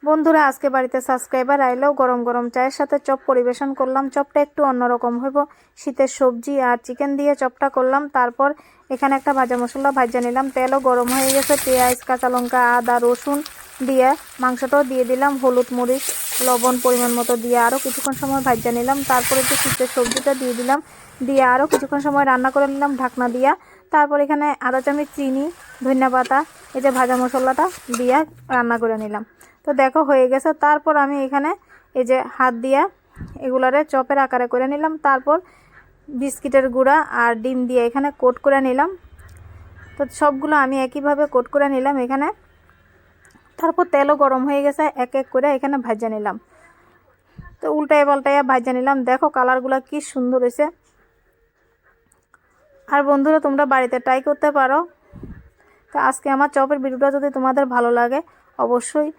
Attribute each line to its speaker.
Speaker 1: বন্ধুরা আজকে বাড়িতে সাবস্ক্রাইবার আইলেও গরম গরম চায়ের সাথে চপ পরিবেশন করলাম। চপটা একটু অন্যরকম হইব, শীতের সবজি আর চিকেন দিয়ে চপটা করলাম। তারপর এখানে একটা ভাজা মশলা ভাজা নিলাম, তেলও গরম হয়ে গেছে। পেঁয়াজ, কাঁচা লঙ্কা, আদা, রসুন দিয়ে মাংসটাও দিয়ে দিলাম, হলুদ, মরিচ, লবণ পরিমাণ মতো দিয়ে আরও কিছুক্ষণ সময় ভাজা নিলাম। তারপরে যে শীতের সবজিটা দিয়ে দিলাম, দিয়ে আরও কিছুক্ষণ সময় রান্না করে নিলাম ঢাকনা দিয়া। তারপর এখানে আধা চামচ চিনি, ধনিয়া পাতা, এই যে ভাজা মশলাটা দিয়ে রান্না করে নিলাম। তো দেখো হয়ে গেছে। তারপর আমি এখানে এই যে হাত দিয়া এগুলারে চপের আকারে করে নিলাম। তারপর বিস্কিটের গুঁড়া আর ডিম দিয়ে এখানে কোট করে নিলাম। তো সবগুলো আমি একইভাবে কোট করে নিলাম এখানে। তারপর তেলও গরম হয়ে গেছে, এক এক করে এখানে ভাজা নিলাম। তো উল্টায় পাল্টাইয়া ভাজা নিলাম। দেখো কালারগুলো কি সুন্দর হয়েছে। আর বন্ধুরা তোমরা বাড়িতে ট্রাই করতে পারো। তো আজকে আমার চপের ভিডিওটা যদি তোমাদের ভালো লাগে অবশ্যই